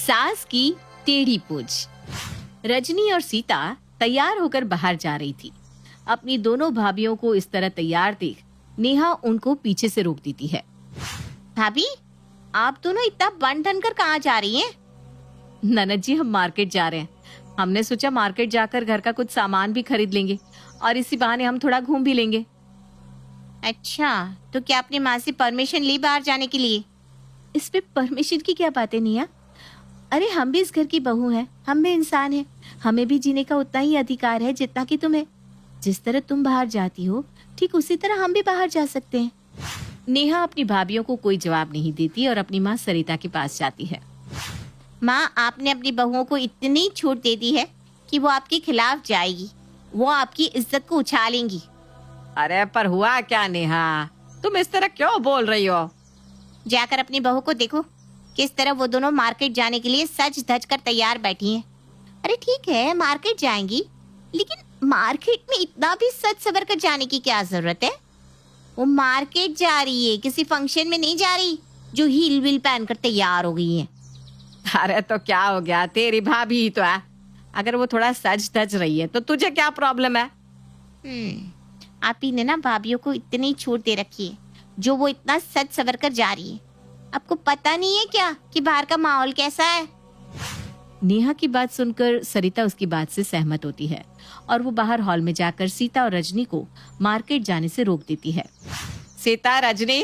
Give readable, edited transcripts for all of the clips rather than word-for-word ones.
सास की टेढ़ी पूछ। रजनी और सीता तैयार होकर बाहर जा रही थी। अपनी दोनों भाभियों को इस तरह तैयार देख नेहा उनको पीछे से रोक देती है। भाभी, आप दोनों इतना बन ठन कर कहाँ जा रही हैं? ननद जी, हम मार्केट जा रहे हैं। हमने सोचा मार्केट जाकर घर का कुछ सामान भी खरीद लेंगे और इसी बहाने हम थोड़ा घूम भी लेंगे। अच्छा, तो क्या आपने माँ से परमिशन ली बाहर जाने के लिए? इसमें परमिशन की क्या बात है नेहा? अरे हम भी इस घर की बहू हैं, हम भी इंसान हैं। हमें भी जीने का उतना ही अधिकार है जितना कि तुम्हें। जिस तरह तुम बाहर जाती हो ठीक उसी तरह हम भी बाहर जा सकते हैं। नेहा अपनी भाभियों को कोई जवाब नहीं देती और अपनी माँ सरिता के पास जाती है। माँ, आपने अपनी बहुओं को इतनी छूट दे दी है कि वो आपके खिलाफ जाएगी। वो आपकी इज्जत को उछालेंगी। अरे पर हुआ क्या नेहा? तुम इस तरह क्यों बोल रही हो? जाकर अपनी बहू को देखो, किस तरह वो दोनों मार्केट जाने के लिए सज धज कर तैयार बैठी हैं। अरे ठीक है, मार्केट जाएंगी, लेकिन मार्केट में इतना भी सज सवर कर जाने की क्या जरूरत है? वो मार्केट जा रही है, किसी फंक्शन में नहीं जा रही जो हील व्हील पहनकर तैयार हो गई है। अरे तो क्या हो गया, तेरी भाभी ही तो है। अगर वो थोड़ा सज धज रही है तो तुझे क्या प्रॉब्लम है? आप ही ने ना भाभियों को इतनी छूट दे रखी है जो वो इतना सज सवर कर जा रही है। आपको पता नहीं है क्या कि बाहर का माहौल कैसा है? नेहा की बात सुनकर सरिता उसकी बात से सहमत होती है और वो बाहर हॉल में जाकर सीता और रजनी को मार्केट जाने से रोक देती है। सीता, रजनी,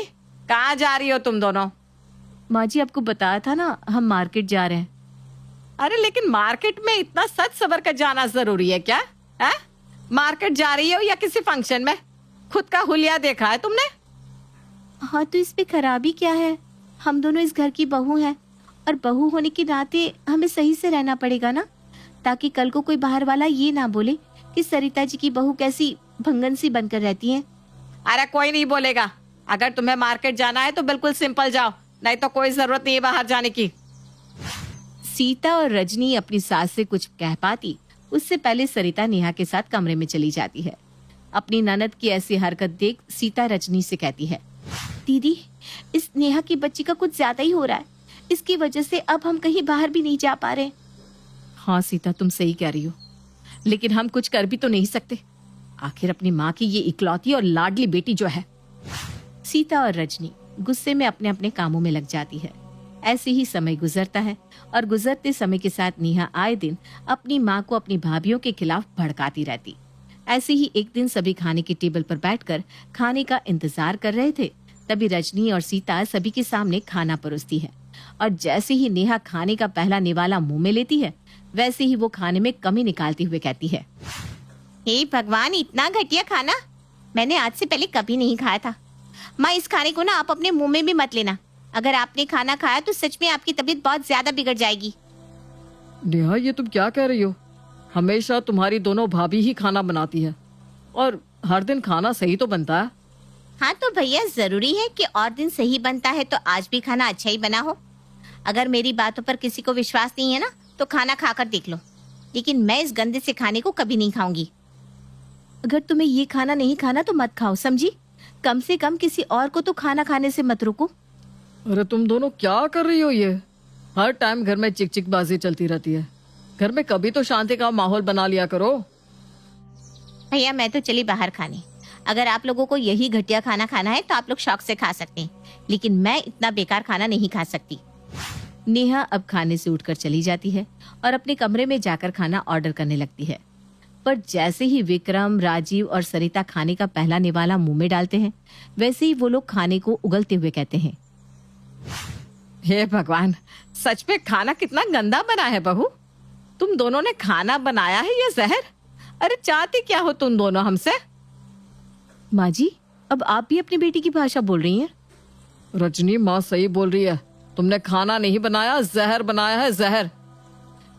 कहाँ जा रही हो तुम दोनों? माँ जी, आपको बताया था ना, हम मार्केट जा रहे हैं। अरे लेकिन मार्केट में इतना सज सवर कर जाना जरूरी है क्या? है? मार्केट जा रही हो या किसी फंक्शन में? खुद का हुलिया देखा है तुमने? हाँ तो इस पे खराबी क्या है? हम दोनों इस घर की बहू हैं और बहू होने के नाते हमें सही से रहना पड़ेगा ना, ताकि कल को कोई बाहर वाला ये ना बोले कि सरिता जी की बहू कैसी भंगन सी बनकर रहती है। अरे कोई नहीं बोलेगा। अगर तुम्हें मार्केट जाना है तो बिल्कुल सिंपल जाओ, नहीं तो कोई जरूरत नहीं है बाहर जाने की। सीता और रजनी अपनी सास से कुछ कह पाती उससे पहले सरिता नेहा के साथ कमरे में चली जाती है। अपनी ननद की ऐसी हरकत देख सीता रजनी से कहती है, दीदी, इस नेहा की बच्ची का कुछ ज्यादा ही हो रहा है। इसकी वजह से अब हम कहीं बाहर भी नहीं जा पा रहे। हाँ सीता, तुम सही कह रही हो, लेकिन हम कुछ कर भी तो नहीं सकते। आखिर अपनी माँ की ये इकलौती और लाडली बेटी जो है। सीता और रजनी गुस्से में अपने अपने कामों में लग जाती है। ऐसे ही समय गुजरता है और गुजरते समय के साथ नेहा आए दिन अपनी माँ को अपनी भाभियों के खिलाफ भड़काती रहती। ऐसे ही एक दिन सभी खाने के टेबल पर बैठकर खाने का इंतजार कर रहे थे। तभी रजनी और सीता सभी के सामने खाना परोसती है और जैसे ही नेहा खाने का पहला निवाला मुंह में लेती है, वैसे ही वो खाने में कमी निकालते हुए कहती है, हे भगवान, इतना घटिया खाना मैंने आज से पहले कभी नहीं खाया था। माँ, इस खाने को ना आप अपने मुंह में भी मत लेना। अगर आपने खाना खाया तो सच में आपकी तबीयत बहुत ज्यादा बिगड़ जाएगी। नेहा, ये तुम क्या कह रही हो? हमेशा तुम्हारी दोनों भाभी ही खाना बनाती है और हर दिन खाना सही तो बनता है। हाँ तो भैया, जरूरी है कि और दिन सही बनता है तो आज भी खाना अच्छा ही बना हो। अगर मेरी बातों पर किसी को विश्वास नहीं है ना तो खाना खाकर देख लो, लेकिन मैं इस गंदे से खाने को कभी नहीं खाऊंगी। अगर तुम्हें ये खाना नहीं खाना तो मत खाओ, समझी? कम से कम किसी और को तो खाना खाने से मत रोको। अरे तुम दोनों क्या कर रही हो? ये हर टाइम घर में चिकचिकबाजी चलती रहती है। घर में कभी तो शांति का माहौल बना लिया करो। भैया, मैं तो चली बाहर खाने। अगर आप लोगों को यही घटिया खाना खाना है तो आप लोग शौक से खा सकते हैं, लेकिन मैं इतना बेकार खाना नहीं खा सकती। नेहा अब खाने से उठकर चली जाती है और अपने कमरे में जाकर खाना ऑर्डर करने लगती है। पर जैसे ही विक्रम, राजीव और सरिता खाने का पहला निवाला मुंह में डालते हैं, वैसे ही वो लोग खाने को उगलते हुए कहते हैं, हे भगवान, सच में खाना कितना गंदा बना है बहू। तुम दोनों ने खाना बनाया है या जहर? अरे चाहती क्या हो तुम दोनों हमसे? माँ जी, अब आप भी अपनी बेटी की भाषा बोल रही हैं। रजनी, माँ सही बोल रही है। तुमने खाना नहीं बनाया, जहर बनाया है, जहर।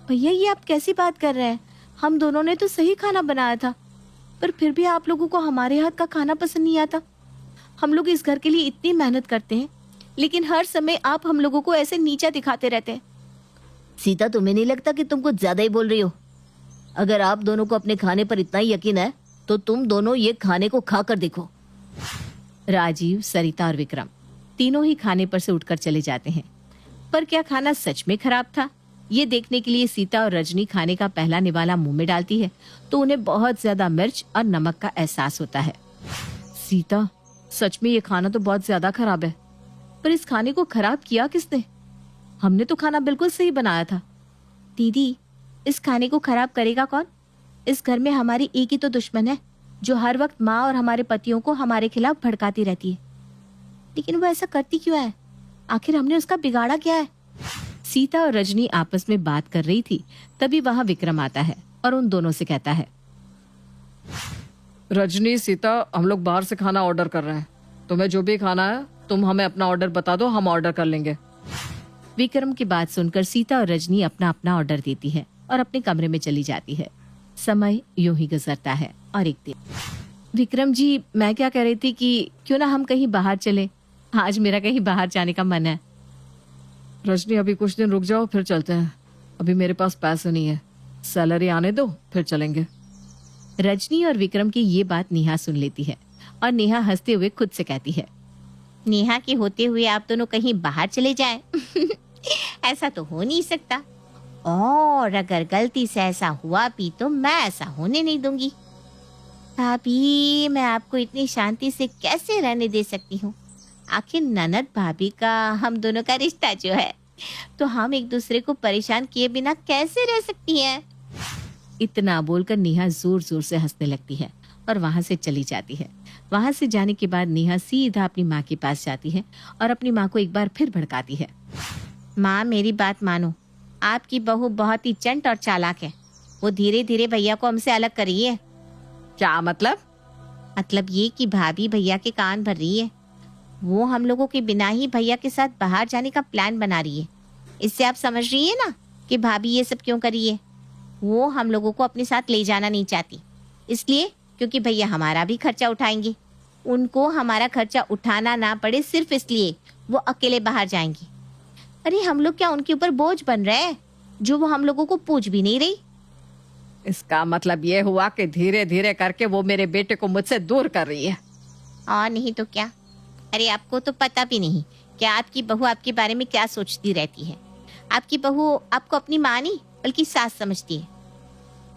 भैया, ये आप कैसी बात कर रहे हैं? हम दोनों ने तो सही खाना बनाया था, पर फिर भी आप लोगों को हमारे हाथ का खाना पसंद नहीं आता। हम लोग इस घर के लिए इतनी मेहनत करते हैं, लेकिन हर समय आप हम लोगों को ऐसे नीचा दिखाते रहते हैं। सीता, तुम्हें नहीं लगता कि तुम कुछ ज्यादा ही बोल रही हो? अगर आप दोनों को अपने खाने पर इतना ही यकीन है तो तुम दोनों ये खाने को खा कर देखो। राजीव, सरिता और विक्रम तीनों ही खाने पर से उठकर चले जाते हैं। पर क्या खाना सच में खराब था ये देखने के लिए सीता और रजनी खाने का पहला निवाला मुंह में डालती है तो उन्हें बहुत ज्यादा मिर्च और नमक का एहसास होता है। सीता, सच में ये खाना तो बहुत ज्यादा खराब है। पर इस खाने को खराब किया किसने? हमने तो खाना बिल्कुल सही बनाया था। दीदी, इस खाने को खराब करेगा कौन? इस घर में हमारी एक ही तो दुश्मन है जो हर वक्त माँ और हमारे पतियों को हमारे खिलाफ भड़काती रहती है। लेकिन वो ऐसा करती क्यों है? आखिर हमने उसका बिगाड़ा क्या है? सीता और रजनी आपस में बात कर रही थी, तभी वहां विक्रम आता है और उन दोनों से कहता है, रजनी, सीता, हम लोग बाहर से खाना ऑर्डर कर रहे हैं। तुम्हें जो भी खाना है तुम हमें अपना ऑर्डर बता दो, हम ऑर्डर कर लेंगे। विक्रम की बात सुनकर सीता और रजनी अपना अपना ऑर्डर देती है और अपने कमरे में चली जाती है। समय यूं ही गुजरता है और एक दिन, विक्रम जी, मैं क्या कह रही थी कि क्यों ना हम कहीं बाहर चले। आज मेरा कहीं बाहर जाने का मन है। रजनी, अभी कुछ दिन रुक जाओ, फिर चलते हैं। अभी मेरे पास पैसे नहीं है, सैलरी आने दो फिर चलेंगे। रजनी और विक्रम की ये बात नेहा सुन लेती है और नेहा हंसते हुए खुद से कहती है, नेहा के होते हुए आप दोनों कहीं बाहर चले जाएं। ऐसा तो हो नहीं सकता, और अगर गलती से ऐसा हुआ भी तो मैं ऐसा होने नहीं दूंगी। भाभी, मैं आपको इतनी शांति से कैसे रहने दे सकती हूँ? आखिर ननद भाभी का हम दोनों का रिश्ता जो है, तो हम एक दूसरे को परेशान किए बिना कैसे रह सकती हैं? इतना बोलकर नेहा जोर जोर से हंसने लगती है और वहां से चली जाती है। वहां से जाने के बाद नेहा सीधा अपनी माँ के पास जाती है और अपनी माँ को एक बार फिर भड़काती है। माँ, मेरी बात मानो, आपकी बहू बहुत ही चंट और चालाक है। वो धीरे धीरे भैया को हमसे अलग कर रही है। क्या मतलब? मतलब ये कि भाभी भैया के कान भर रही है। वो हम लोगों के बिना ही भैया के साथ बाहर जाने का प्लान बना रही है। इससे आप समझ रही है ना कि भाभी ये सब क्यों कर रही है? वो हम लोगों को अपने साथ ले जाना नहीं चाहती, इसलिए क्योंकि भैया हमारा भी खर्चा उठाएंगे। उनको हमारा खर्चा उठाना ना पड़े सिर्फ इसलिए वो अकेले बाहर जाएंगी। अरे हम लोग क्या उनके ऊपर बोझ बन रहे हैं जो वो हम लोगों को पूछ भी नहीं रही? इसका मतलब ये हुआ कि धीरे धीरे करके वो मेरे बेटे को मुझसे दूर कर रही है। और नहीं तो क्या। अरे आपको तो पता भी नहीं कि आपकी बहू आपके बारे में क्या सोचती रहती है। आपकी बहू आपको अपनी माँ नहीं बल्कि सास समझती है,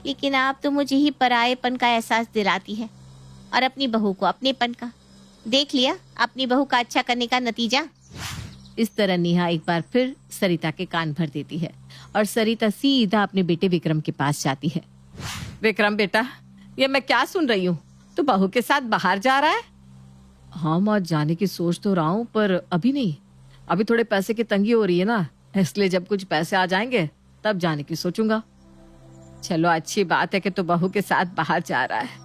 लेकिन आप तो मुझे ही परायेपन का एहसास दिलाती है और अपनी बहू को अपनेपन का। देख लिया अपनी बहू का अच्छा करने का नतीजा। इस तरह नेहा एक बार फिर सरिता के कान भर देती है और सरिता सीधा अपने बेटे विक्रम के पास जाती है। विक्रम बेटा, ये मैं क्या सुन रही हूँ? तू बहू के साथ बाहर जा रहा है? हाँ माँ, जाने की सोच तो रहा हूँ, पर अभी नहीं। अभी थोड़े पैसे की तंगी हो रही है ना, इसलिए जब कुछ पैसे आ जाएंगे तब जाने की सोचूंगा। चलो, अच्छी बात है कि तू बहू के साथ बाहर जा रहा है।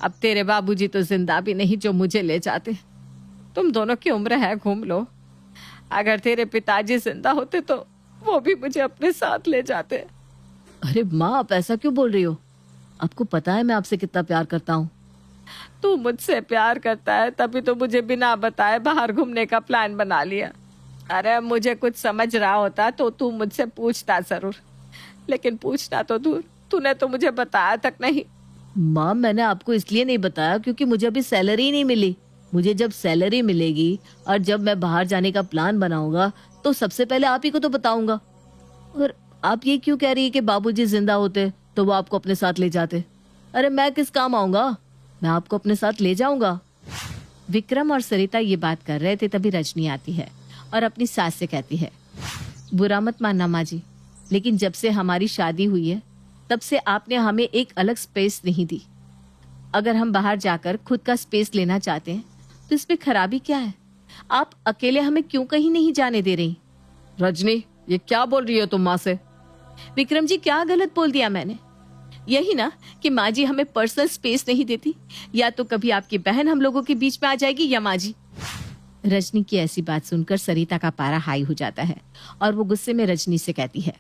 अब तेरे बाबूजी तो जिंदा भी नहीं जो मुझे ले जाते। तुम दोनों की उम्र है, घूम लो। अगर तेरे पिताजी जिंदा होते तो वो भी मुझे अपने साथ ले जाते। अरे माँ, आप ऐसा क्यों बोल रही हो? आपको पता है मैं आपसे कितना प्यार करता हूँ। तू मुझसे प्यार करता है तभी तो मुझे बिना बताए बाहर घूमने का प्लान बना लिया। अरे मुझे कुछ समझ रहा होता तो तू मुझसे पूछता जरूर, लेकिन पूछना तो दूर, तूने तो मुझे बताया तक नहीं। माँ, मैंने आपको इसलिए नहीं बताया क्योंकि मुझे अभी सैलरी नहीं मिली। मुझे जब सैलरी मिलेगी और जब मैं बाहर जाने का प्लान बनाऊंगा तो सबसे पहले आप ही को तो बताऊंगा। और आप ये क्यों कह रही है कि बाबूजी जिंदा होते तो वो आपको अपने साथ ले जाते? अरे मैं किस काम आऊंगा, मैं आपको अपने साथ ले जाऊंगा। विक्रम और सरिता ये बात कर रहे थे तभी रजनी आती है और अपनी सास से कहती है, बुरा मत मानना माँ जी, लेकिन जब से हमारी शादी हुई है तब से आपने हमें एक अलग स्पेस नहीं दी। अगर हम बाहर जाकर खुद का स्पेस लेना चाहते हैं तो इसमें खराबी क्या है? आप अकेले हमें क्यों कहीं नहीं जाने दे रही? रजनी, ये क्या बोल रही हो तुम माँ से? विक्रम जी, क्या गलत बोल दिया मैंने? यही ना कि माँ जी हमें पर्सनल स्पेस नहीं देती, या तो कभी आपकी बहन हम लोगों के बीच में आ जाएगी या माँ जी। रजनी की ऐसी बात सुनकर सरिता का पारा हाई हो जाता है और वो गुस्से में रजनी से कहती है,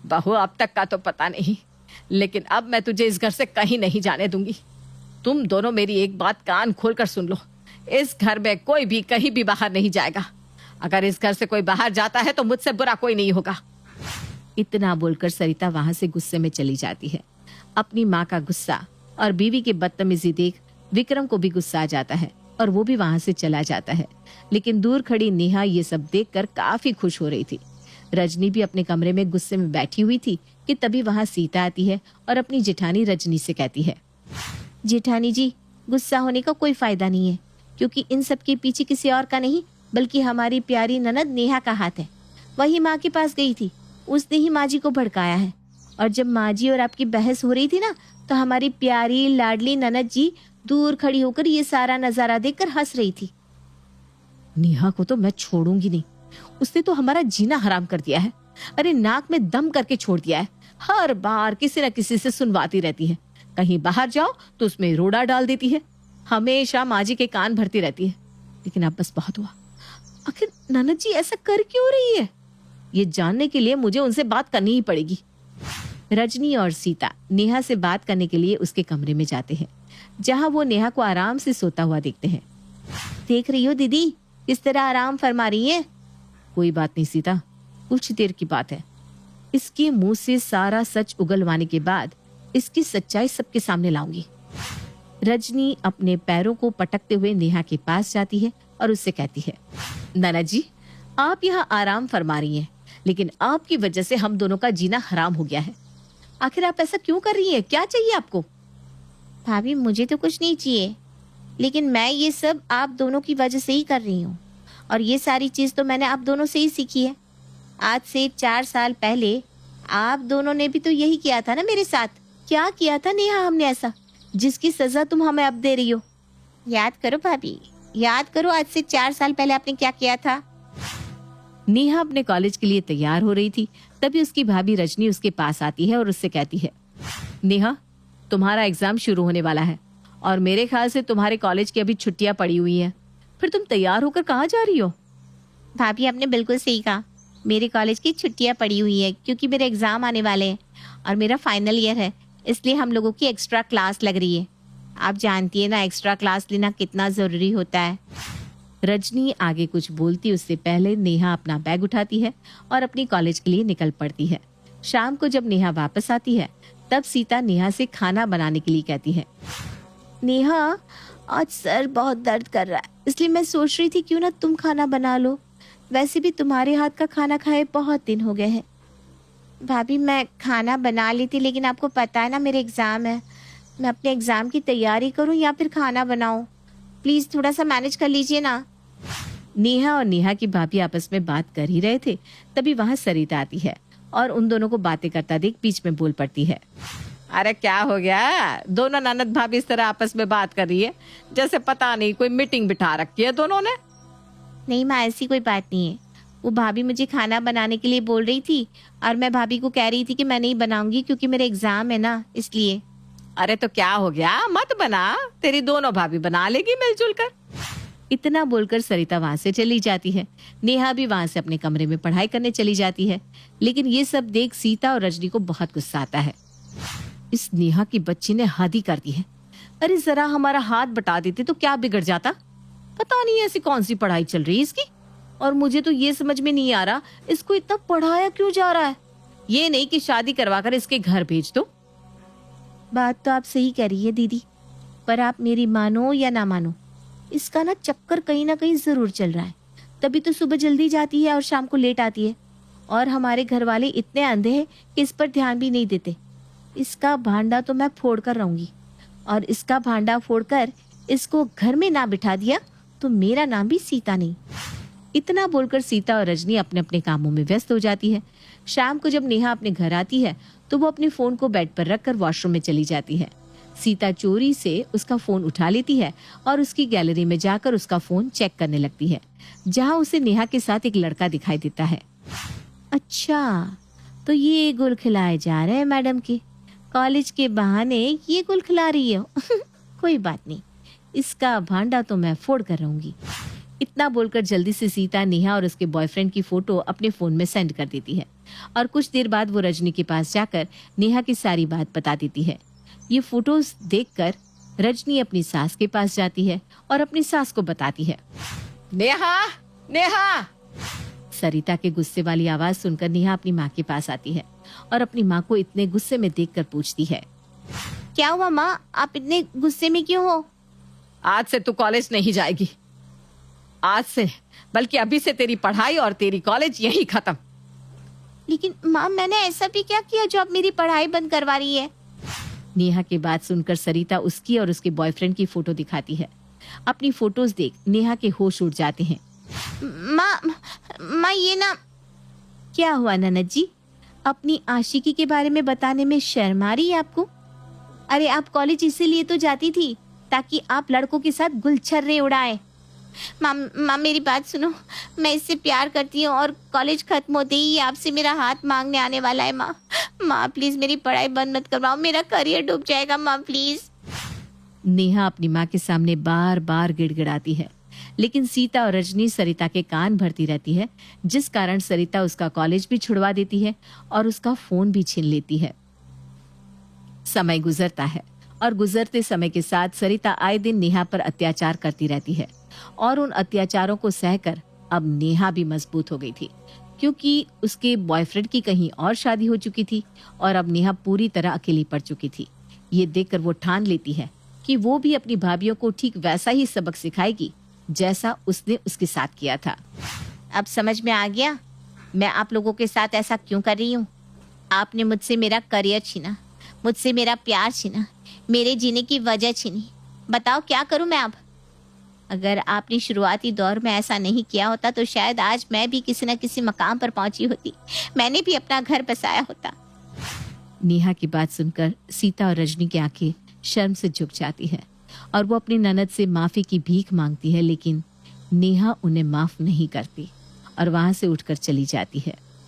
बहू अब तक का तो पता नहीं, लेकिन अब मैं तुझे इस घर से कहीं नहीं जाने दूंगी। तुम दोनों मेरी एक बात कान खोलकर सुन लो, इस घर में कोई भी कहीं भी बाहर नहीं जाएगा। अगर इस घर से कोई बाहर जाता है तो मुझसे बुरा कोई नहीं होगा। इतना बोलकर सरिता वहां से गुस्से में चली जाती है। अपनी माँ का गुस्सा और बीवी की बदतमीजी देख विक्रम को भी गुस्सा आ जाता है और वो भी वहां से चला जाता है। लेकिन दूर खड़ी नेहा ये सब देखकर काफी खुश हो रही थी। रजनी भी अपने कमरे में गुस्से में बैठी हुई थी कि तभी वहां सीता आती है और अपनी जेठानी रजनी से कहती है, जेठानी जी, गुस्सा होने का कोई फायदा नहीं है, क्योंकि इन सब के पीछे किसी और का नहीं बल्कि हमारी प्यारी ननद नेहा का हाथ है। वही माँ के पास गई थी, उसने ही माँ जी को भड़काया है। और जब माँ जी और आपकी बहस हो रही थी ना, तो हमारी प्यारी लाडली ननद जी दूर खड़ी होकर ये सारा नजारा देखकर हंस रही थी। नेहा को तो मैं छोड़ूंगी नहीं, उसने तो हमारा जीना हराम कर दिया है। अरे नाक में दम करके छोड़ दिया है। हर बार किसी न किसी से सुनवाती रहती है, कहीं बाहर जाओ तो उसमें रोड़ा डाल देती है, हमेशा माँ जी के कान भरती रहती है। लेकिन अब बस बहुत हुआ। आखिर ननद जी ऐसा कर क्यों रही है, ये जानने के लिए मुझे उनसे बात करनी ही पड़ेगी। रजनी और सीता नेहा से बात करने के लिए उसके कमरे में जाते हैं, जहां वो नेहा को आराम से सोता हुआ देखते हैं। देख रही हो दीदी, किस तरह आराम फरमा रही है। कोई बात नहीं सीता, कुछ देर की बात है। इसके मुंह से सारा सच उगलवाने के बाद इसकी सच्चाई सबके सामने लाऊंगी। रजनी अपने पैरों को पटकते हुए नेहा के पास जाती है और उससे कहती है, नाना जी, आप यहाँ आराम फरमा रही हैं, लेकिन आपकी वजह से हम दोनों का जीना हराम हो गया है। आखिर आप ऐसा क्यों कर रही हैं? क्या चाहिए आपको? भाभी, मुझे तो कुछ नहीं चाहिए, लेकिन मैं ये सब आप दोनों की वजह से ही कर रही हूँ। और ये सारी चीज तो मैंने आप दोनों से ही सीखी है। आज से 4 साल पहले आप दोनों ने भी तो यही किया था ना मेरे साथ। क्या किया था नेहा हमने ऐसा, जिसकी सजा तुम हमें अब दे रही हो? याद करो भाभी, याद करो, आज से 4 साल पहले आपने क्या किया था। नेहा अपने कॉलेज के लिए तैयार हो रही थी, तभी उसकी भाभी रजनी उसके पास आती है और उससे कहती है, नेहा, तुम्हारा एग्जाम शुरू होने वाला है और मेरे ख्याल से तुम्हारे कॉलेज की अभी छुट्टियां पड़ी हुई हैं। फिर तुम तैयार होकर कहाँ जा रही हो? भाभी, आपने बिल्कुल सही कहा, मेरे कॉलेज की छुट्टियां पड़ी हुई है, क्योंकि मेरे एग्जाम आने वाले हैं और मेरा फाइनल ईयर है, इसलिए हम लोगों की एक्स्ट्रा क्लास लग रही है। आप जानती है ना, एक्स्ट्रा क्लास लेना कितना जरूरी होता है। रजनी आगे कुछ बोलती उससे पहले नेहा अपना बैग उठाती है और अपनी कॉलेज के लिए निकल पड़ती है। शाम को जब नेहा वापस आती है, तब सीता नेहा से खाना बनाने के लिए कहती है, नेहा, आज सर बहुत दर्द कर रहा है, इसलिए मैं सोच रही थी क्यों ना तुम खाना बना लो। वैसे भी तुम्हारे हाथ का खाना खाए बहुत दिन हो गए हैं। भाभी, मैं खाना बना लेती, लेकिन आपको पता है ना मेरे एग्जाम है। मैं अपने एग्जाम की तैयारी करूं या फिर खाना बनाऊं? प्लीज थोड़ा सा मैनेज कर लीजिए ना। नेहा और नेहा की भाभी आपस में बात कर ही रहे थे, तभी वहां सरिता आती है और उन दोनों को बातें करता देख बीच में बोल पड़ती है, अरे क्या हो गया? दोनों ननद भाभी इस तरह आपस में बात कर रही है जैसे पता नहीं कोई मीटिंग बिठा रखी है दोनों ने। नहीं माँ, ऐसी कोई बात नहीं है। वो भाभी मुझे खाना बनाने के लिए बोल रही थी और मैं भाभी को कह रही थी कि मैं नहीं बनाऊंगी क्योंकि मेरे एग्जाम है ना, इसलिए। अरे तो क्या हो गया, मत बना, तेरी दोनों भाभी बना लेगी मिलजुल कर। इतना बोलकर सरिता वहां से चली जाती है। नेहा भी वहां से अपने कमरे में पढ़ाई करने चली जाती है। लेकिन ये सब देख सीता और रजनी को बहुत गुस्सा आता है। इस नेहा की बच्ची ने हद ही कर दी है। अरे जरा हमारा हाथ बटा देती तो क्या बिगड़ जाता। पता नहीं ऐसी कौन सी पढ़ाई चल रही है इसकी, और मुझे तो ये समझ में नहीं आ रहा इसको इतना पढ़ाया क्यों जा रहा है। ये नहीं कि शादी करवा कर इसके घर भेज दो। बात तो आप सही कह रही है दीदी, पर आप मेरी मानो या ना मानो, इसका ना चक्कर कहीं ना कहीं जरूर चल रहा है। तभी तो सुबह जल्दी जाती है और शाम को लेट आती है, और हमारे घर वाले इतने अंधे हैं कि इस पर ध्यान भी नहीं देते। इसका भांडा तो मैं फोड़ कर रहूंगी, और इसका भांडा फोड़कर इसको घर में ना बिठा दिया तो मेरा नाम भी सीता नहीं। इतना बोलकर सीता और रजनी अपने अपने कामों में व्यस्त हो जाती है। शाम को जब नेहा अपने घर आती है तो वो अपने फोन को बेड पर रखकर वॉशरूम में चली जाती है। सीता चोरी से उसका फोन उठा लेती है और उसकी गैलरी में जाकर उसका फोन चेक करने लगती है, जहां उसे नेहा के साथ एक लड़का दिखाई देता है। अच्छा, तो ये गुल खिलाए जा रहे हैं मैडम के, कॉलेज के बहाने ये गुल खिला रही हो। कोई बात नहीं, इसका भांडा तो मैं फोड़ कर रहूंगी। इतना बोलकर जल्दी से सीता नेहा और उसके बॉयफ्रेंड की फोटो अपने फोन में सेंड कर देती है, और कुछ देर बाद वो रजनी के पास जाकर नेहा की सारी बात बता देती है। ये फोटोज देखकर रजनी अपनी सास के पास जाती है और अपनी सास को बताती है। नेहा, नेहा! सरिता के गुस्से वाली आवाज सुनकर नेहा अपनी माँ के पास आती है और अपनी माँ को इतने गुस्से में देखकर पूछती है, क्या हुआ माँ, आप इतने गुस्से में क्यों हो? आज से तू कॉलेज नहीं जाएगी। आज से, बल्कि अभी से तेरी पढ़ाई और तेरी कॉलेज यही खत्म। लेकिन माँ मैंने ऐसा भी क्या किया जो अब मेरी पढ़ाई बंद करवा रही है? नेहा की बात सुनकर सरिता उसकी और उसके बॉयफ्रेंड की फोटो दिखाती है। अपनी फोटोज देख नेहा के होश उड़ जाते हैं। माँ ये ना, क्या हुआ ननद जी, अपनी आशिकी के बारे में बताने में शर्म आ रही है आपको? अरे आप कॉलेज इसीलिए तो जाती थी ताकि आप लड़कों के साथ गुलछर्रे उड़ाए। माँ मेरी बात सुनो, मैं इससे प्यार करती हूँ और कॉलेज खत्म होते ही ये आपसे मेरा हाथ मांगने आने वाला है। माँ प्लीज मेरी पढ़ाई बंद मत करवाओ, मेरा करियर डूब जाएगा माँ प्लीज। नेहा अपनी माँ के सामने बार बार गिड़गिड़ाती है, लेकिन सीता और रजनी सरिता के कान भरती रहती है, जिस कारण सरिता उसका कॉलेज भी छुड़वा देती है और उसका फोन भी छीन लेती है। समय गुजरता है और गुजरते समय के साथ सरिता आए दिन नेहा पर अत्याचार करती रहती है और उन अत्याचारों को सहकर अब नेहा भी मजबूत हो गई थी, क्योंकि उसके बॉयफ्रेंड की कहीं और शादी हो चुकी थी और अब नेहा पूरी तरह अकेली पड़ चुकी थी। ये देखकर वो ठान लेती है कि वो भी अपनी भाभियों को ठीक वैसा ही सबक सिखाएगी जैसा उसने उसके साथ किया था। अब समझ में आ गया मैं आप लोगों के साथ ऐसा क्यों कर रही हूँ। आपने मुझसे मेरा करियर छीना, मुझसे मेरा प्यार छीना, मेरे जीने की वजह छीनी। बताओ क्या करूँ मैं अब? अगर आपने शुरुआती दौर में ऐसा नहीं किया होता तो शायद आज मैं भी किसी न किसी मकाम पर पहुंची होती, मैंने भी अपना घर बसाया होता। नेहा की बात सुनकर सीता और रजनी की आंखें शर्म से झुक जाती है और वो अपनी ननद से माफी की भीख मांगती है, लेकिन नेहा उन्हें माफ नहीं करती और वहां से उठकर चली जाती है।